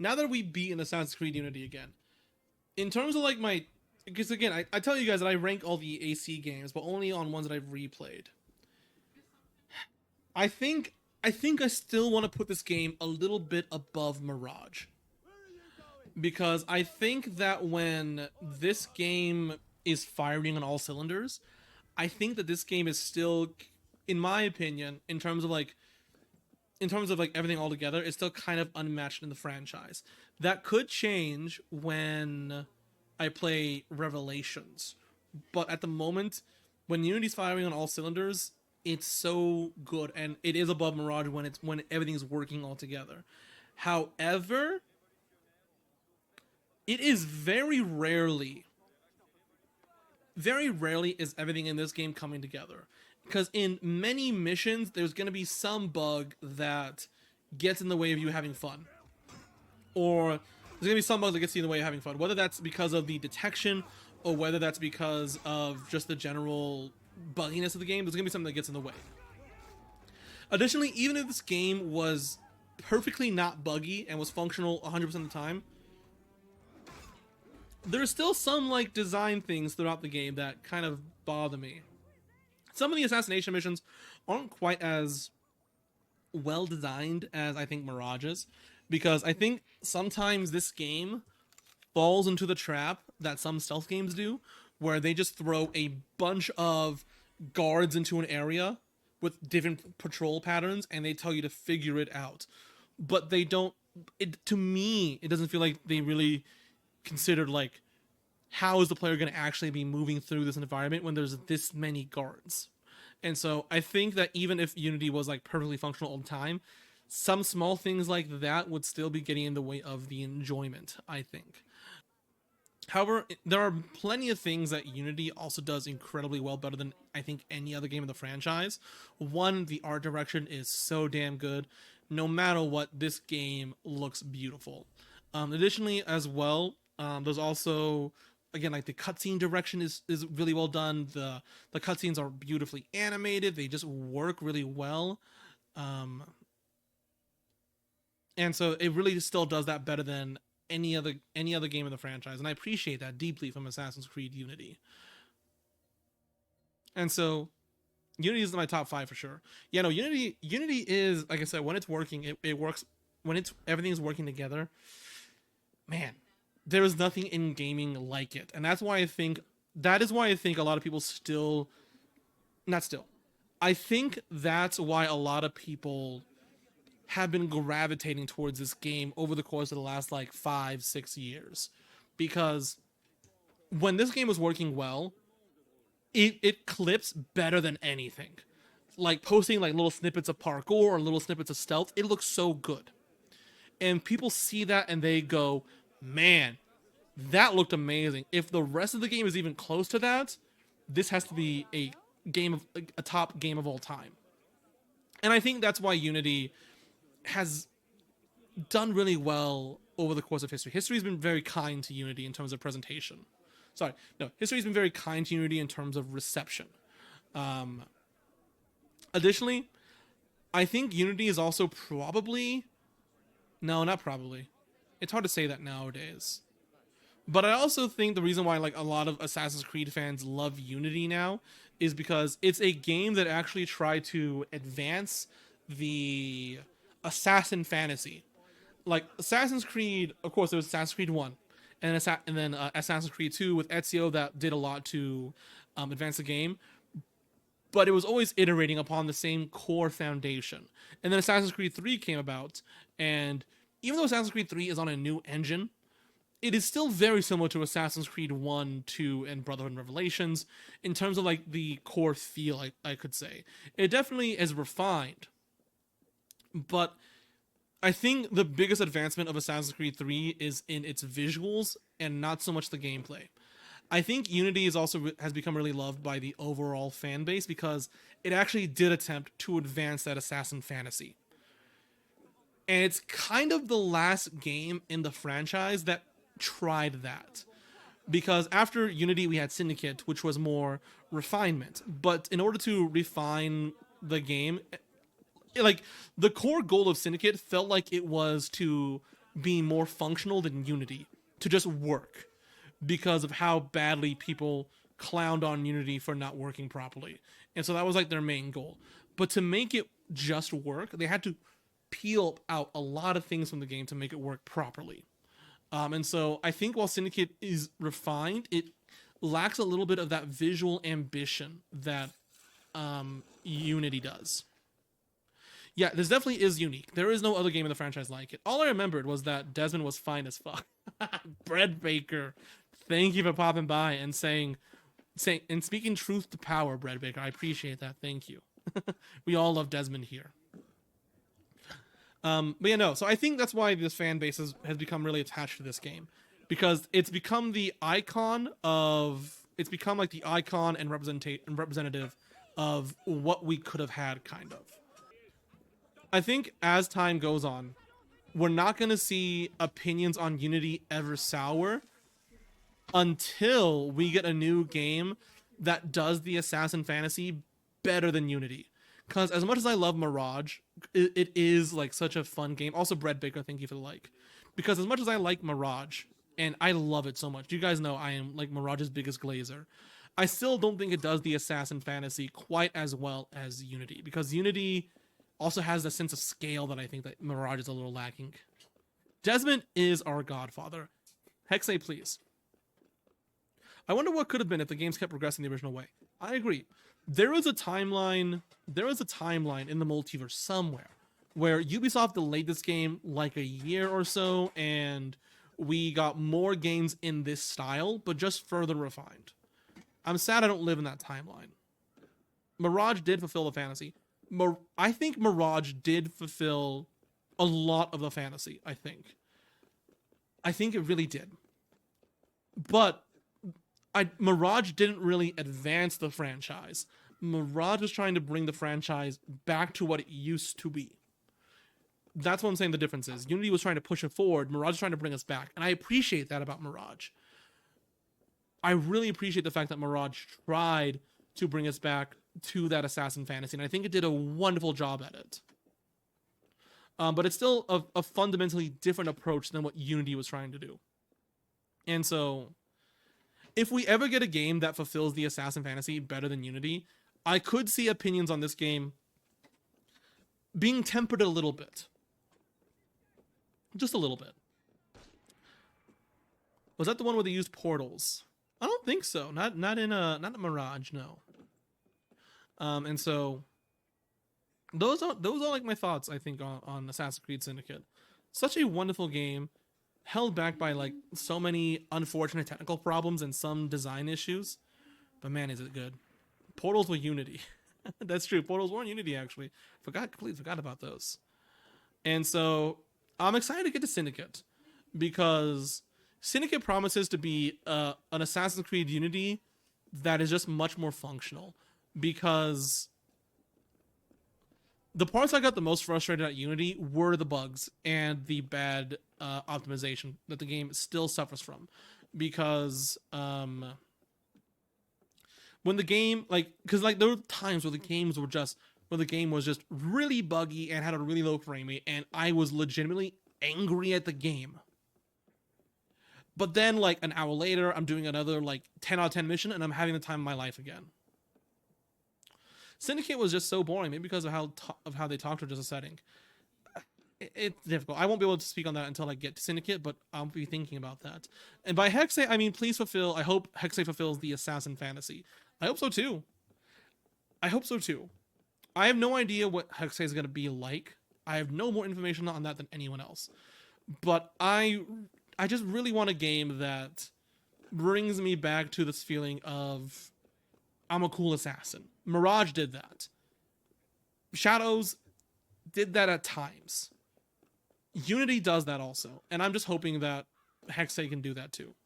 now that we beat in Assassin's Creed Unity again, in terms of like my, because again, I tell you guys that I rank all the AC games, but only on ones that I've replayed. I think I still want to put this game a little bit above Mirage because I think that when this game is firing on all cylinders, I think that this game is still, in my opinion, in terms of like everything all together, it's still kind of unmatched in the franchise. That could change when I play Revelations, but at the moment, when Unity's firing on all cylinders, it's so good, and it is above Mirage when everything's working all together. However, it is very rarely is everything in this game coming together. Because in many missions, there's going to be some bug that gets in the way of you having fun. Or there's going to be some bugs that gets in the way of having fun. Whether that's because of the detection or whether that's because of just the general bugginess of the game, there's going to be something that gets in the way. Additionally, even if this game was perfectly not buggy and was functional 100% of the time, there's still some like design things throughout the game that kind of bother me. Some of the assassination missions aren't quite as well designed as I think Mirage is, because I think sometimes this game falls into the trap that some stealth games do, where they just throw a bunch of guards into an area with different patrol patterns and they tell you to figure it out. But they don't, it, to me, it doesn't feel like they really considered like how is the player going to actually be moving through this environment when there's this many guards. And so I think that even if Unity was like perfectly functional all the time, some small things like that would still be getting in the way of the enjoyment, I think. However, there are plenty of things that Unity also does incredibly well, better than I think any other game in the franchise. One, the art direction is so damn good. No matter what, this game looks beautiful. Additionally, as well, there's also again like the cutscene direction is really well done. The cutscenes are beautifully animated. They just work really well. Um, and so it really still does that better than any other game in the franchise, and I appreciate that deeply from Assassin's Creed Unity. And so Unity is my top five for sure. Yeah, no, Unity is like I said, when it's working, it works when it's everything's working together. Man, there is nothing in gaming like it, and that is why I think a lot of people still not still. I think that's why a lot of people have been gravitating towards this game over the course of the last like 5 6 years, because when this game was working well, it clips better than anything. Like posting like little snippets of parkour or little snippets of stealth, it looks so good, and people see that and they go, "Man, that looked amazing." If the rest of the game is even close to that, this has to be a top game of all time. And I think that's why Unity has done really well over the course of history. History's been very kind to Unity in terms of presentation. Sorry, no, history's been very kind to Unity in terms of reception. Um, Additionally, I think Unity is also probably no, not probably. It's hard to say that nowadays. But I also think the reason why like a lot of Assassin's Creed fans love Unity now is because it's a game that actually tried to advance the assassin fantasy. Like Assassin's Creed, of course, there was Assassin's Creed One, and then Assassin's Creed Two with Ezio that did a lot to advance the game. But it was always iterating upon the same core foundation. And then Assassin's Creed Three came about, and even though Assassin's Creed Three is on a new engine, it is still very similar to Assassin's Creed 1, 2, and Brotherhood and Revelations in terms of like the core feel, I could say. It definitely is refined, but I think the biggest advancement of Assassin's Creed 3 is in its visuals and not so much the gameplay. I think Unity is also has become really loved by the overall fan base because it actually did attempt to advance that assassin fantasy. And it's kind of the last game in the franchise that tried that. Because after Unity, we had Syndicate, which was more refinement. But in order to refine the game, like the core goal of Syndicate felt like it was to being more functional than Unity to just work because of how badly people clowned on Unity for not working properly. And so that was like their main goal. But to make it just work, they had to peel out a lot of things from the game to make it work properly. And so I think while Syndicate is refined, it lacks a little bit of that visual ambition that Unity does. Yeah, this definitely is unique. There is no other game in the franchise like it. All I remembered was that Desmond was fine as fuck. Bread Baker, thank you for popping by and saying and speaking truth to power, Bread Baker. I appreciate that. Thank you. We all love Desmond here. But yeah, no. So I think that's why this fan base has become really attached to this game, because it's become the icon of. It's become like the icon and representative of what we could have had, kind of. I think as time goes on, we're not going to see opinions on Unity ever sour until we get a new game that does the Assassin fantasy better than Unity. Because as much as I love Mirage, it is like such a fun game. Also, Bread Baker, thank you for the like. Because as much as I like Mirage, and I love it so much, you guys know I am like Mirage's biggest glazer, I still don't think it does the Assassin fantasy quite as well as Unity. Because Unity also has the sense of scale that I think that Mirage is a little lacking. Desmond is our godfather. Hexay, please. I wonder what could have been if the games kept progressing the original way. I agree. There is a timeline in the multiverse somewhere where Ubisoft delayed this game like a year or so, and we got more games in this style, but just further refined. I'm sad I don't live in that timeline. Mirage did fulfill the fantasy. I think Mirage did fulfill a lot of the fantasy, I think. I think it really did. But Mirage didn't really advance the franchise. Mirage was trying to bring the franchise back to what it used to be. That's what I'm saying the difference is. Unity was trying to push it forward. Mirage is trying to bring us back. And I appreciate that about Mirage. I really appreciate the fact that Mirage tried to bring us back to that Assassin fantasy. And I think it did a wonderful job at it. But it's still a fundamentally different approach than what Unity was trying to do. And so, if we ever get a game that fulfills the Assassin fantasy better than Unity, I could see opinions on this game being tempered a little bit. Just a little bit. Was that the one where they used portals? I don't think so. Not in Mirage, no. And so those are like my thoughts, I think, on Assassin's Creed Syndicate. Such a wonderful game, held back by like so many unfortunate technical problems and some design issues, but man, is it good. Portals were Unity. That's true. Portals were in Unity, actually. Completely forgot about those. And so I'm excited to get to Syndicate, because Syndicate promises to be an Assassin's Creed Unity that is just much more functional. Because the parts I got the most frustrated at Unity were the bugs and the bad optimization that the game still suffers from. Because when the game, because there were times where the game was just really buggy and had a really low frame rate, and I was legitimately angry at the game. But then like an hour later, I'm doing another like 10 out of 10 mission, and I'm having the time of my life again. Syndicate was just so boring, maybe because of how they talked to just a setting. It's difficult. I won't be able to speak on that until I get to Syndicate, but I'll be thinking about that. And by Hexay, I mean please fulfill. I hope Hexay fulfills the Assassin fantasy. I hope so too. I have no idea what Hexay is going to be like. I have no more information on that than anyone else. But I just really want a game that brings me back to this feeling of I'm a cool assassin. Mirage did that. Shadows did that at times. Unity does that also. And I'm just hoping that Hexay can do that too.